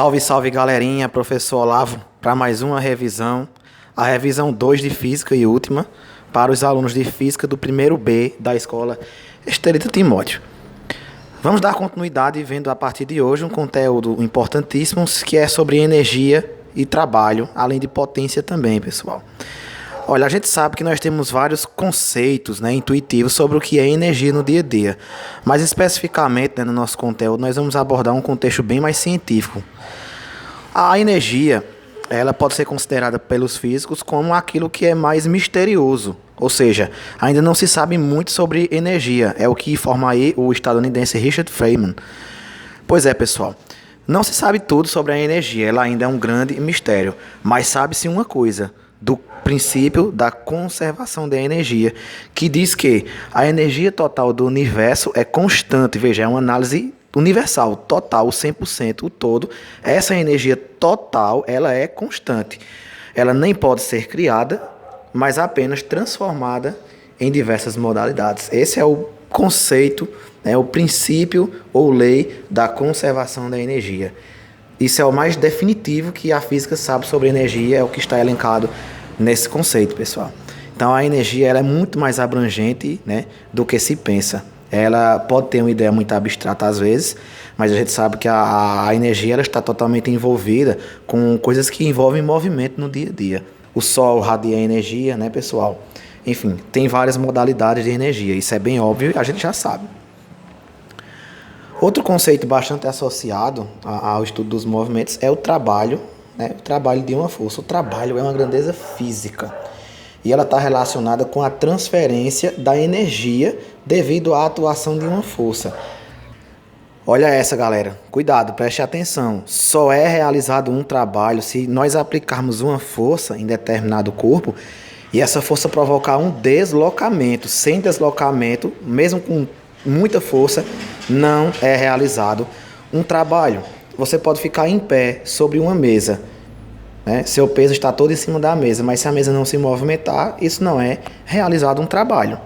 Salve, salve galerinha, professor Olavo, para mais uma revisão, a revisão 2 de Física e última, para os alunos de Física do primeiro B da Escola Estelita Timóteo. Vamos dar continuidade vendo a partir de hoje um conteúdo importantíssimo que é sobre energia e trabalho, além de potência também, pessoal. Olha, a gente sabe que nós temos vários conceitos, intuitivos sobre o que é energia no dia a dia, mas especificamente, no nosso conteúdo nós vamos abordar um contexto bem mais científico. A energia, ela pode ser considerada pelos físicos como aquilo que é mais misterioso, ou seja, ainda não se sabe muito sobre energia, é o que informa aí o estadunidense Richard Feynman. Pois é, pessoal, não se sabe tudo sobre a energia, ela ainda é um grande mistério, mas sabe-se uma coisa, do princípio da conservação da energia, que diz que a energia total do universo é constante. Veja, é uma análise universal, total, 100%, o todo. Essa energia total, ela é constante. Ela nem pode ser criada, mas apenas transformada em diversas modalidades. Esse é o conceito, o princípio ou lei da conservação da energia. Isso é o mais definitivo que a física sabe sobre energia, é o que está elencado nesse conceito, pessoal. Então a energia ela é muito mais abrangente, do que se pensa. Ela pode ter uma ideia muito abstrata às vezes, mas a gente sabe que a energia ela está totalmente envolvida com coisas que envolvem movimento no dia a dia. O sol radia energia, pessoal? Enfim, tem várias modalidades de energia, isso é bem óbvio e a gente já sabe. Outro conceito bastante associado ao estudo dos movimentos é o trabalho, o trabalho de uma força. O trabalho é uma grandeza física e ela está relacionada com a transferência da energia devido à atuação de uma força. Olha essa, galera, cuidado, preste atenção. Só é realizado um trabalho se nós aplicarmos uma força em determinado corpo e essa força provocar um deslocamento. Sem deslocamento, mesmo com muita força, não é realizado um trabalho. Você pode ficar em pé sobre uma mesa, seu peso está todo em cima da mesa, mas se a mesa não se movimentar, isso não é realizado um trabalho.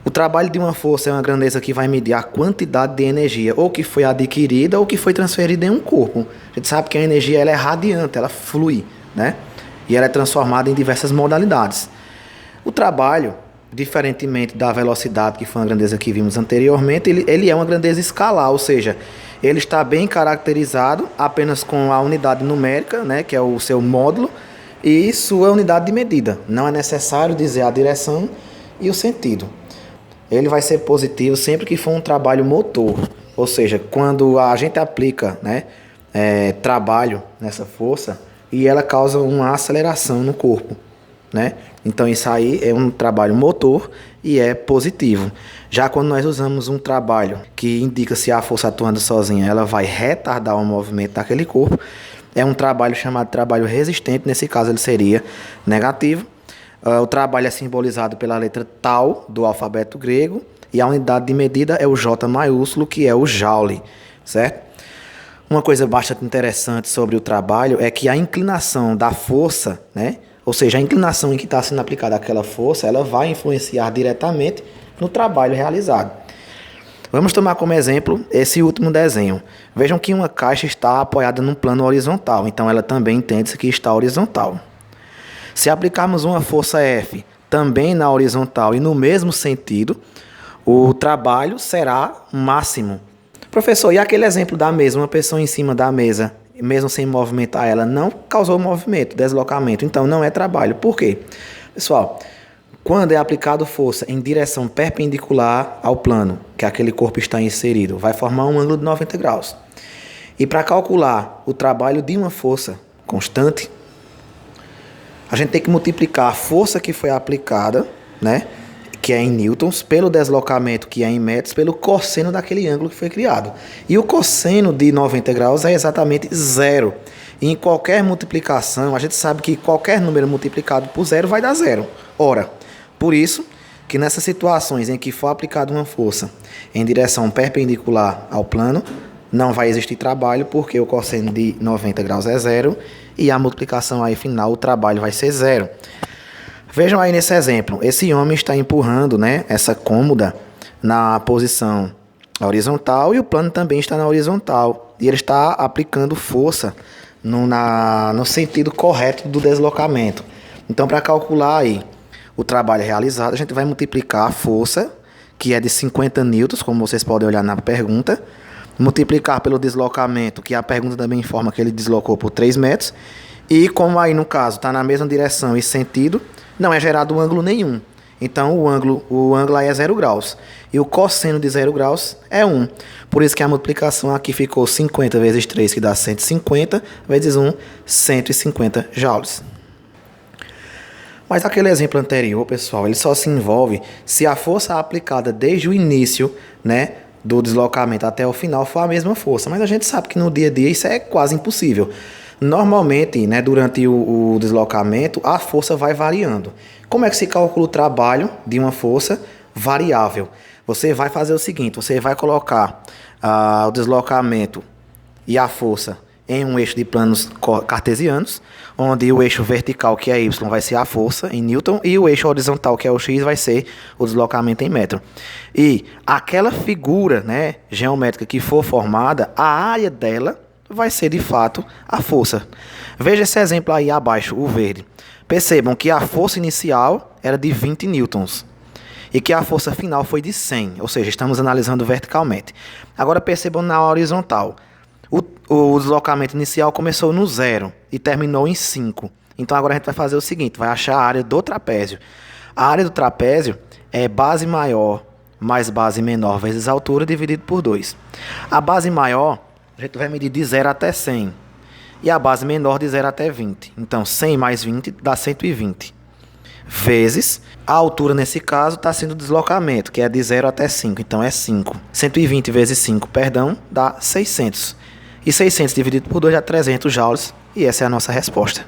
O trabalho de uma força é uma grandeza que vai medir a quantidade de energia ou que foi adquirida ou que foi transferida em um corpo. A gente sabe que a energia ela é radiante, ela flui, e ela é transformada em diversas modalidades. O trabalho, diferentemente da velocidade, que foi uma grandeza que vimos anteriormente, ele é uma grandeza escalar, ou seja, ele está bem caracterizado apenas com a unidade numérica, que é o seu módulo, e sua unidade de medida. Não é necessário dizer a direção e o sentido. Ele vai ser positivo sempre que for um trabalho motor, ou seja, quando a gente aplica trabalho nessa força e ela causa uma aceleração no corpo. Então isso aí é um trabalho motor e é positivo. Já quando nós usamos um trabalho que indica se a força atuando sozinha ela vai retardar o movimento daquele corpo, é um trabalho chamado trabalho resistente, nesse caso ele seria negativo. O trabalho é simbolizado pela letra tau do alfabeto grego e a unidade de medida é o J maiúsculo, que é o joule, certo? Uma coisa bastante interessante sobre o trabalho é que a inclinação da força, ou seja, a inclinação em que está sendo aplicada aquela força, ela vai influenciar diretamente no trabalho realizado. Vamos tomar como exemplo esse último desenho. Vejam que uma caixa está apoiada num plano horizontal, então ela também entende-se que está horizontal. Se aplicarmos uma força F também na horizontal e no mesmo sentido, o trabalho será máximo. Professor, e aquele exemplo da mesa, uma pessoa em cima da mesa, mesmo sem movimentar ela, não causou movimento, deslocamento, então não é trabalho. Por quê? Pessoal, quando é aplicado força em direção perpendicular ao plano que aquele corpo está inserido, vai formar um ângulo de 90 graus. E para calcular o trabalho de uma força constante, a gente tem que multiplicar a força que foi aplicada, que é em newtons, pelo deslocamento, que é em metros, pelo cosseno daquele ângulo que foi criado. E o cosseno de 90 graus é exatamente zero. E em qualquer multiplicação, a gente sabe que qualquer número multiplicado por zero vai dar zero. Ora, por isso que nessas situações em que for aplicada uma força em direção perpendicular ao plano, não vai existir trabalho, porque o cosseno de 90 graus é zero e a multiplicação aí final, o trabalho vai ser zero. Vejam aí nesse exemplo, esse homem está empurrando essa cômoda na posição horizontal e o plano também está na horizontal. e ele está aplicando força no sentido correto do deslocamento. Então, para calcular aí o trabalho realizado, a gente vai multiplicar a força, que é de 50 newtons, como vocês podem olhar na pergunta, multiplicar pelo deslocamento, que a pergunta também informa que ele deslocou por 3 metros, e como aí no caso está na mesma direção e sentido, não é gerado ângulo nenhum. Então o ângulo aí é 0 graus. E o cosseno de 0 graus é 1. Por isso que a multiplicação aqui ficou 50 vezes 3, que dá 150, vezes 1, 150 joules. Mas aquele exemplo anterior, pessoal, ele só se envolve se a força aplicada desde o início, né, do deslocamento até o final for a mesma força. Mas a gente sabe que no dia a dia isso é quase impossível. Normalmente, né, durante o deslocamento, a força vai variando. Como é que se calcula o trabalho de uma força variável? Você vai fazer o seguinte, você vai colocar o deslocamento e a força em um eixo de planos cartesianos, onde o eixo vertical, que é y, vai ser a força em newton, e o eixo horizontal, que é o x, vai ser o deslocamento em metro. E aquela figura, né, geométrica que for formada, a área dela vai ser de fato a força. Veja esse exemplo aí abaixo, o verde. Percebam que a força inicial era de 20 newtons e que a força final foi de 100, ou seja, estamos analisando verticalmente. Agora percebam na horizontal. O deslocamento inicial começou no 0 e terminou em 5. Então agora a gente vai fazer o seguinte, vai achar a área do trapézio. A área do trapézio é base maior mais base menor vezes altura dividido por 2. A base maior a gente vai medir de 0 até 100. E a base menor de 0 até 20. Então 100 mais 20 dá 120. Vezes a altura nesse caso está sendo o deslocamento, que é de 0 até 5. Então é 5. 120 vezes 5, perdão, dá 600. E 600 dividido por 2 dá 300 joules. E essa é a nossa resposta.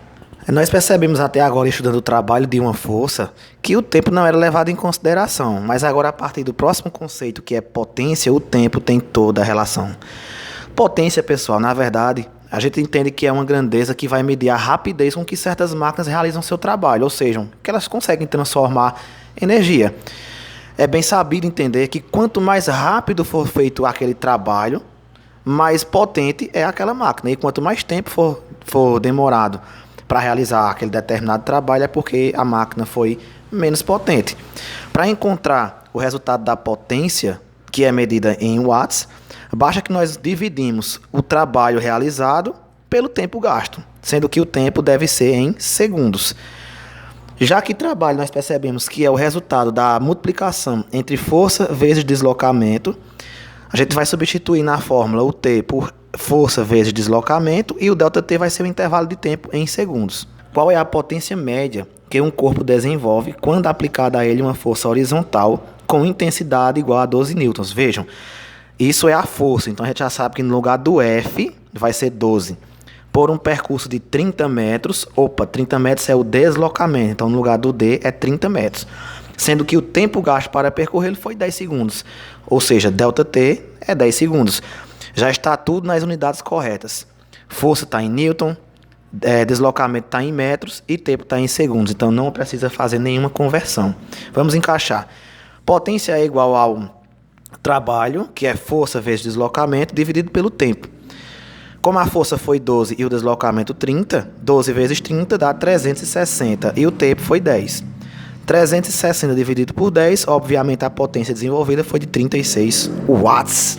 Nós percebemos até agora, estudando o trabalho de uma força, que o tempo não era levado em consideração. Mas agora, a partir do próximo conceito, que é potência, o tempo tem toda a relação. Potência, pessoal, na verdade, a gente entende que é uma grandeza que vai medir a rapidez com que certas máquinas realizam seu trabalho, ou seja, que elas conseguem transformar energia. É bem sabido entender que quanto mais rápido for feito aquele trabalho, mais potente é aquela máquina. E quanto mais tempo for demorado para realizar aquele determinado trabalho, é porque a máquina foi menos potente. Para encontrar o resultado da potência, que é medida em watts, basta que nós dividimos o trabalho realizado pelo tempo gasto, sendo que o tempo deve ser em segundos. Já que trabalho nós percebemos que é o resultado da multiplicação entre força vezes deslocamento, a gente vai substituir na fórmula o T por força vezes deslocamento e o ΔT vai ser o intervalo de tempo em segundos. Qual é a potência média que um corpo desenvolve quando aplicada a ele uma força horizontal com intensidade igual a 12 newtons? Vejam, isso é a força, então a gente já sabe que no lugar do F vai ser 12. Por um percurso de 30 metros, 30 metros é o deslocamento, então no lugar do D é 30 metros. Sendo que o tempo gasto para percorrer foi 10 segundos, ou seja, ΔT é 10 segundos. Já está tudo nas unidades corretas. Força está em newton, deslocamento está em metros e tempo está em segundos, então não precisa fazer nenhuma conversão. Vamos encaixar. Potência é igual ao trabalho, que é força vezes deslocamento, dividido pelo tempo. Como a força foi 12 e o deslocamento 30, 12 vezes 30 dá 360 e o tempo foi 10. 360 dividido por 10, obviamente a potência desenvolvida foi de 36 watts.